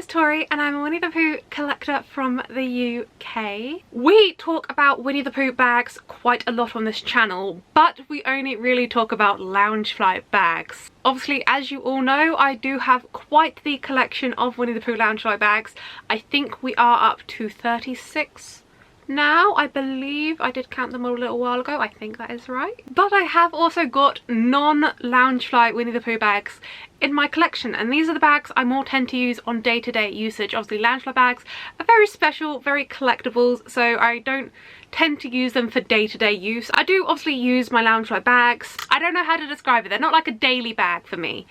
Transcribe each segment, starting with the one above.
Tori and I'm a Winnie the Pooh collector from the UK. We talk about Winnie the Pooh bags quite a lot on this channel, but we only really talk about Loungefly bags. Obviously, as you all know, I do have quite the collection of Winnie the Pooh Loungefly bags. I think we are up to 36 now. I believe I did count them a little while ago. I think that is right. But I have also got non-Loungefly Winnie the Pooh bags in my collection, and these are the bags I more tend to use on day-to-day usage. Obviously, Loungefly bags are very special, very collectibles, so I don't tend to use them for day-to-day use. I do obviously use my Loungefly bags. I don't know how to describe it. They're not like a daily bag for me.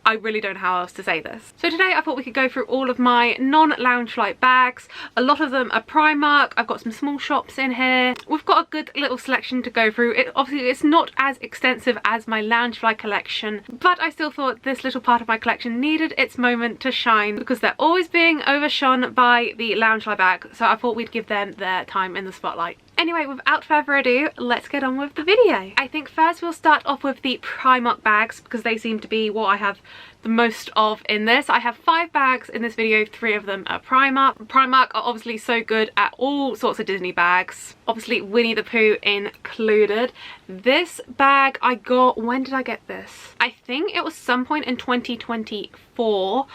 I really don't know how else to say this. So today I thought we could go through all of my non-Loungefly bags. A lot of them are Primark. I've got some small shops in here. We've got a good little selection to go through. Obviously it's not as extensive as my Loungefly collection, but I still thought this little part of my collection needed its moment to shine because they're always being overshone by the Loungefly bag. So I thought we'd give them their time in the spotlight. Anyway, without further ado, let's get on with the video. I think first we'll start off with the Primark bags because they seem to be what I have the most of in this. I have 5 bags in this video, 3 of them are Primark. Primark are obviously so good at all sorts of Disney bags, obviously Winnie the Pooh included. This bag I got, when did I get this? I think it was some point in 2024.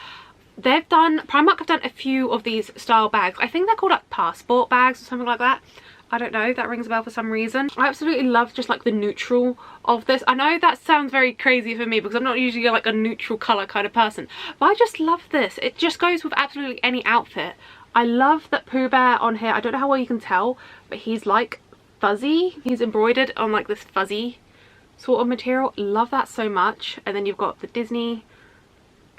Primark have done a few of these style bags. I think they're called like passport bags or something like that. I don't know, that rings a bell for some reason. I absolutely love just like the neutral of this. I know that sounds very crazy for me because I'm not usually like a neutral colour kind of person, but I just love this. It just goes with absolutely any outfit. I love that Pooh Bear on here. I don't know how well you can tell, but he's like fuzzy. He's embroidered on like this fuzzy sort of material. Love that so much. And then you've got the Disney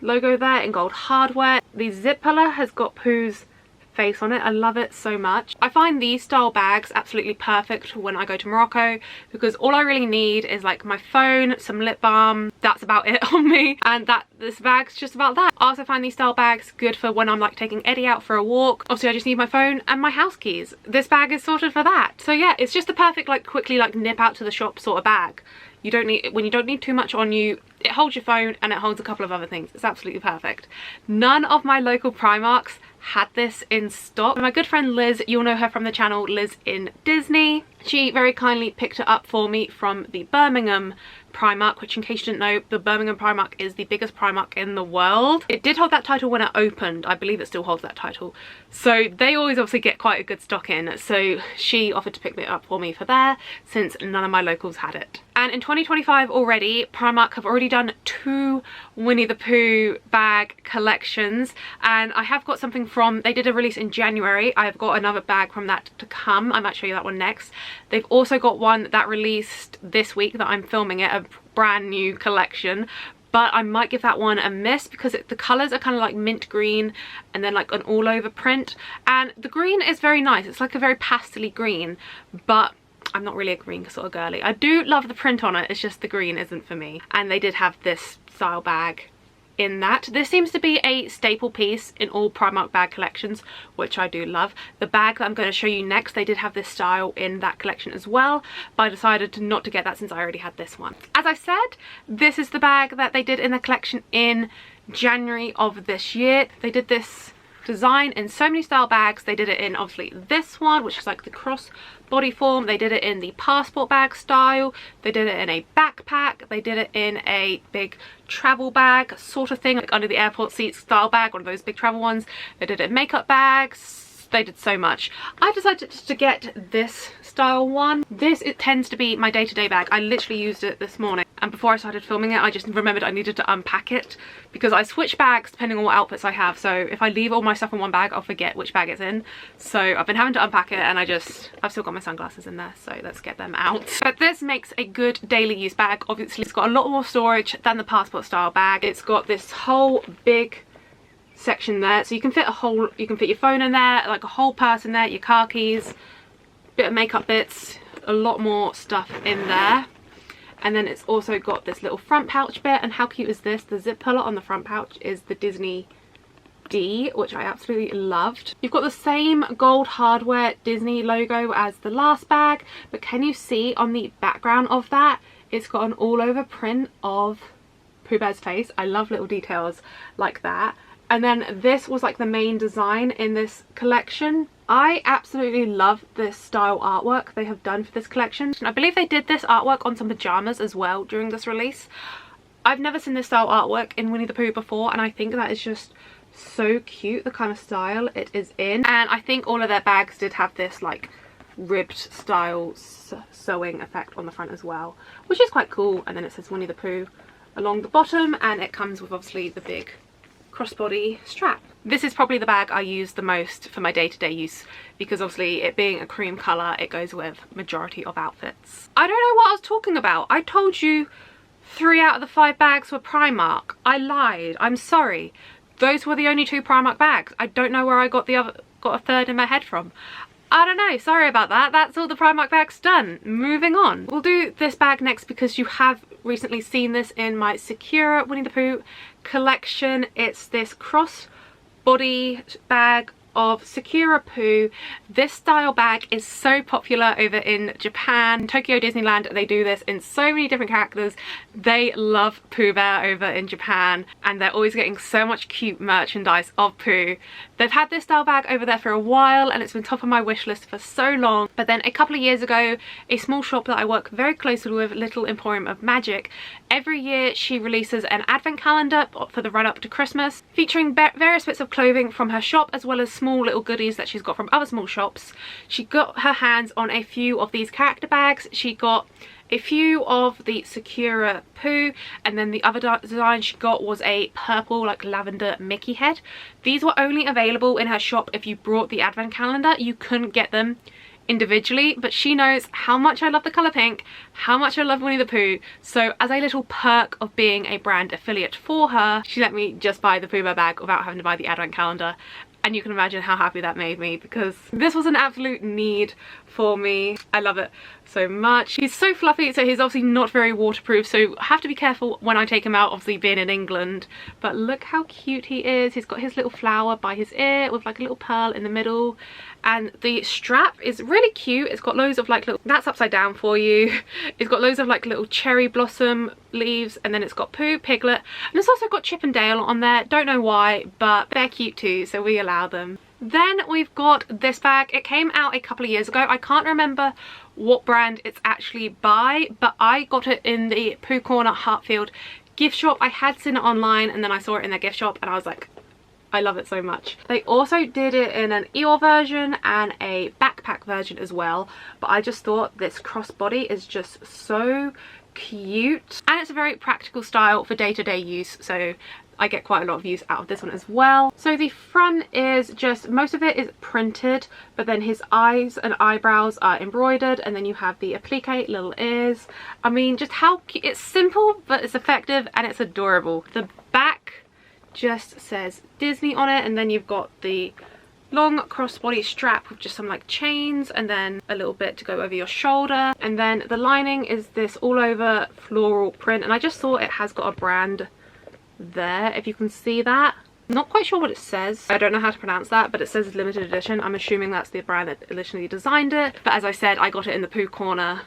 logo there in gold hardware. The zip puller has got Pooh's face on it. I love it so much. I find these style bags absolutely perfect when I go to Morocco because all I really need is like my phone, some lip balm, that's about it on me, and this bag's just about that. I also find these style bags good for when I'm like taking Eddie out for a walk. Obviously I just need my phone and my house keys. This bag is sorted for that. So yeah, it's just the perfect like quickly like nip out to the shop sort of bag. You don't need too much on you. It holds your phone and it holds a couple of other things. It's absolutely perfect. None of my local Primarks had this in stock. My good friend Liz, you'll know her from the channel Liz in Disney. She very kindly picked it up for me from the Birmingham Primark, which in case you didn't know, the Birmingham Primark is the biggest Primark in the world. It did hold that title when it opened. I believe it still holds that title. So they always obviously get quite a good stock in. So she offered to pick it up for me for there since none of my locals had it. And in 2025 already, Primark have already done 2 Winnie the Pooh bag collections. And I have got something from, they did a release in January. I've got another bag from that to come. I might show you that one next. They've also got one that released this week that I'm filming it, a brand new collection. But I might give that one a miss because the colours are kind of like mint green and then like an all over print. And the green is very nice. It's like a very pastel-y green, but I'm not really a green sort of girly. I do love the print on it, it's just the green isn't for me. And they did have this style bag in that. This seems to be a staple piece in all Primark bag collections, which I do love. The bag that I'm going to show you next, they did have this style in that collection as well, but I decided not to get that since I already had this one. As I said, this is the bag that they did in the collection in January of this year. They did this design in so many style bags. They did it in obviously this one, which is like the cross body form. They did it in the passport bag style. They did it in a backpack. They did it in a big travel bag sort of thing, like under the airport seats style bag, one of those big travel ones. They did it in makeup bags. They did so much. I decided to get this style one. It tends to be my day-to-day bag. I literally used it this morning, and before I started filming it I just remembered I needed to unpack it because I switch bags depending on what outfits I have. So if I leave all my stuff in one bag I'll forget which bag it's in. So I've been having to unpack it, and I've still got my sunglasses in there, so let's get them out. But this makes a good daily use bag. Obviously it's got a lot more storage than the passport style bag. It's got this whole big section there, so you can fit your phone in there, like a whole purse in there, your car keys, bit of makeup bits, a lot more stuff in there. And then it's also got this little front pouch bit, and how cute is this? The zip puller on the front pouch is the Disney D, which I absolutely loved. You've got the same gold hardware Disney logo as the last bag, but can you see on the background of that it's got an all over print of Pooh Bear's face. I love little details like that. and then this was like the main design in this collection. I absolutely love this style artwork they have done for this collection. I believe they did this artwork on some pajamas as well during this release. I've never seen this style artwork in Winnie the Pooh before, and I think that is just so cute, the kind of style it is in. And I think all of their bags did have this like ribbed style sewing effect on the front as well, which is quite cool. And then it says Winnie the Pooh along the bottom, and it comes with obviously the big crossbody strap. This is probably the bag I use the most for my day-to-day use, because obviously it being a cream colour, it goes with majority of outfits. I don't know what I was talking about. I told you 3 out of the 5 bags were Primark. I lied. I'm sorry. Those were the only 2 Primark bags. I don't know where I got a third in my head from. I don't know, sorry about that. That's all the Primark bags done. Moving on. We'll do this bag next because you have recently seen this in my Sakura Winnie the Pooh collection. It's this cross-body bag of Sakura Pooh. This style bag is so popular over in Japan. Tokyo Disneyland, they do this in so many different characters. They love Pooh Bear over in Japan, and they're always getting so much cute merchandise of Pooh. They've had this style bag over there for a while, and it's been top of my wish list for so long. But then a couple of years ago, a small shop that I work very closely with, Little Emporium of Magic, every year she releases an advent calendar for the run up to Christmas, featuring various bits of clothing from her shop, as well as small little goodies that she's got from other small shops. She got her hands on a few of these character bags. She got a few of the Sakura Pooh, and then the other design she got was a purple like lavender Mickey head. These were only available in her shop if you brought the advent calendar. You couldn't get them individually, but she knows how much I love the colour pink, how much I love Winnie the Pooh, so as a little perk of being a brand affiliate for her, she let me just buy the Pooh Bear bag without having to buy the advent calendar. And you can imagine how happy that made me, because this was an absolute need for me. I love it so much. He's so fluffy, so he's obviously not very waterproof, so I have to be careful when I take him out, obviously being in England. But look how cute he is. He's got his little flower by his ear with like a little pearl in the middle. And the strap is really cute. It's got loads of like little, that's upside down for you. It's got loads of like little cherry blossom leaves, and then it's got Pooh, Piglet, and it's also got Chip and Dale on there. Don't know why, but they're cute too, so we allow them. Then we've got this bag. It came out a couple of years ago. I can't remember what brand it's actually by, but I got it in the Pooh Corner Hartfield gift shop. I had seen it online, and then I saw it in their gift shop, and I was like, I love it so much. They also did it in an Eeyore version and a backpack version as well, but I just thought this crossbody is just so cute, and it's a very practical style for day-to-day use, so I get quite a lot of use out of this one as well. So the front is just, most of it is printed, but then his eyes and eyebrows are embroidered, and then you have the applique little ears. I mean, just how cute. It's simple, but it's effective, and it's adorable. The back just says Disney on it, and then you've got the long crossbody strap with just some like chains, and then a little bit to go over your shoulder, and then the lining is this all over floral print, and I just thought it has got a brand there, if you can see that. Not quite sure what it says. I don't know how to pronounce that, but it says limited edition. I'm assuming that's the brand that originally designed it, but as I said, I got it in the Pooh Corner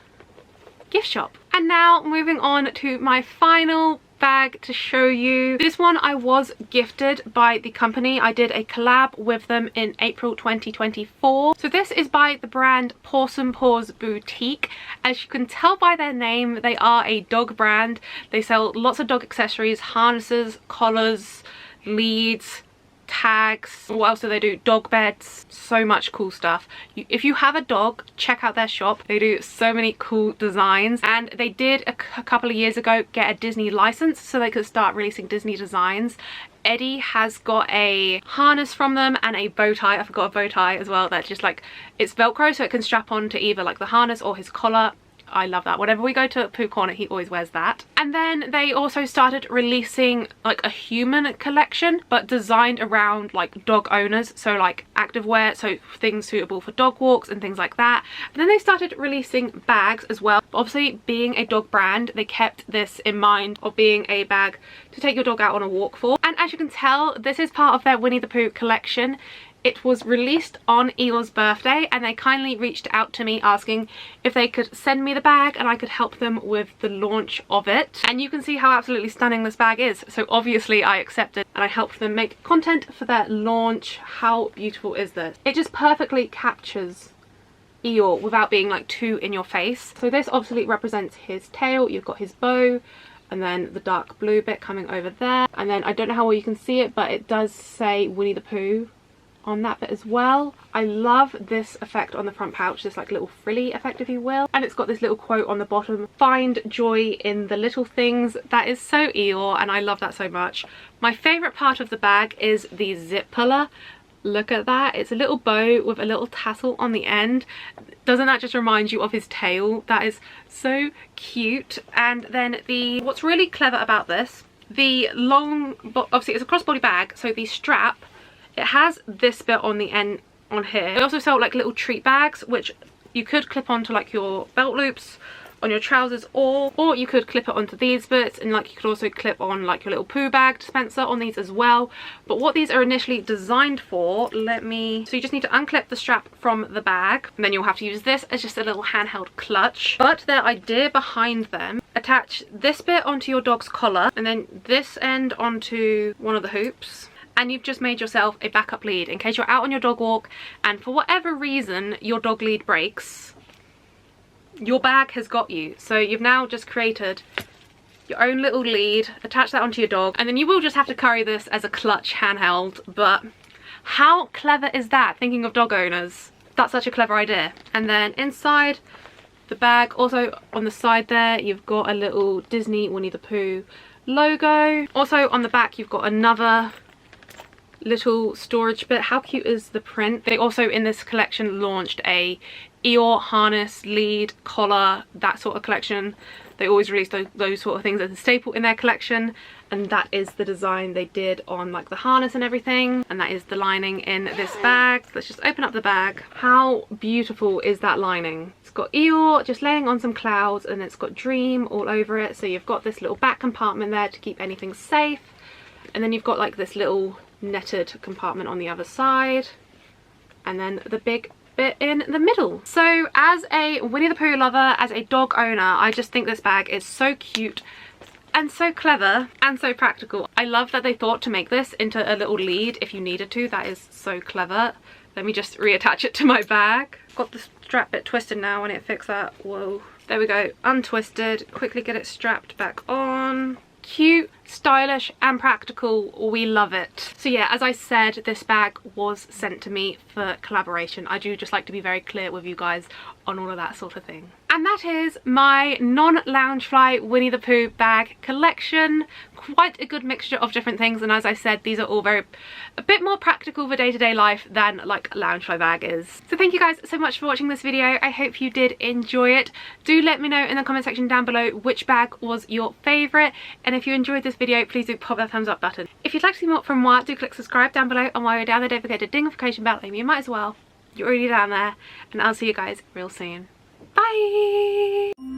gift shop. And now moving on to my final bag to show you. This one I was gifted by the company. I did a collab with them in April 2024. So this is by the brand Pawsome Paws Boutique. As you can tell by their name, they are a dog brand. They sell lots of dog accessories, harnesses, collars, leads, tags. What else do they do? Dog beds. So much cool stuff. If you have a dog, check out their shop. They do so many cool designs, and they did a couple of years ago get a Disney license so they could start releasing Disney designs. Eddie has got a harness from them and a bow tie. I forgot a bow tie as well. That's just like, it's Velcro, so it can strap on to either like the harness or his collar. I love that. Whenever we go to Pooh Corner, he always wears that. And then they also started releasing like a human collection, but designed around like dog owners, so like activewear, so things suitable for dog walks and things like that. And then they started releasing bags as well. Obviously, being a dog brand, they kept this in mind of being a bag to take your dog out on a walk for. And as you can tell, this is part of their Winnie the Pooh collection. It was released on Eeyore's birthday and they kindly reached out to me asking if they could send me the bag and I could help them with the launch of it. And you can see how absolutely stunning this bag is. So obviously I accepted and I helped them make content for their launch. How beautiful is this? It just perfectly captures Eeyore without being like too in your face. So this obviously represents his tail. You've got his bow and then the dark blue bit coming over there. And then I don't know how well you can see it, but it does say Winnie the Pooh on that bit as well. I love this effect on the front pouch, this like little frilly effect if you will, and it's got this little quote on the bottom, find joy in the little things. That is so Eeyore and I love that so much. My favourite part of the bag is the zip puller. Look at that, it's a little bow with a little tassel on the end. Doesn't that just remind you of his tail? That is so cute. And then what's really clever about this, the long, obviously it's a crossbody bag, so the strap, it has this bit on the end on here. They also sell like little treat bags which you could clip onto like your belt loops on your trousers, or you could clip it onto these bits, and like you could also clip on like your little poo bag dispenser on these as well. But what these are initially designed for, so you just need to unclip the strap from the bag and then you'll have to use this as just a little handheld clutch. But their idea behind them, attach this bit onto your dog's collar and then this end onto one of the hoops, and you've just made yourself a backup lead in case you're out on your dog walk and for whatever reason your dog lead breaks. Your bag has got you. So you've now just created your own little lead, attach that onto your dog, and then you will just have to carry this as a clutch handheld. But how clever is that? Thinking of dog owners, that's such a clever idea. And then inside the bag, also on the side there, you've got a little Disney Winnie the Pooh logo. Also on the back you've got another little storage bit. How cute is the print? They also in this collection launched a Eeyore harness, lead, collar, that sort of collection. They always release those sort of things as a staple in their collection, and that is the design they did on like the harness and everything, and that is the lining in this bag. Let's just open up the bag. How beautiful is that lining? It's got Eeyore just laying on some clouds and it's got Dream all over it, so you've got this little back compartment there to keep anything safe, and then you've got like this little netted compartment on the other side, and then the big bit in the middle. So as a Winnie the Pooh lover, as a dog owner, I just think this bag is so cute and so clever and so practical. I love that they thought to make this into a little lead if you needed to. That is so clever. Let me just reattach it to my bag. Got the strap bit twisted now. I need to fix that. Whoa, there we go, untwisted. Quickly get it strapped back on. Cute, stylish and practical. We love it. So yeah, as I said, this bag was sent to me for collaboration. I do just like to be very clear with you guys on all of that sort of thing. And that is my non-Loungefly Winnie the Pooh bag collection. Quite a good mixture of different things, and as I said, these are all a bit more practical for day-to-day life than like a Loungefly bag is. So thank you guys so much for watching this video. I hope you did enjoy it. Do let me know in the comment section down below which bag was your favourite, and if you enjoyed this video, please do pop that thumbs up button. If you'd like to see more from moi, do click subscribe down below, and while you're down there, don't forget to ding notification bell. I mean, you might as well. You're already down there, and I'll see you guys real soon. Bye!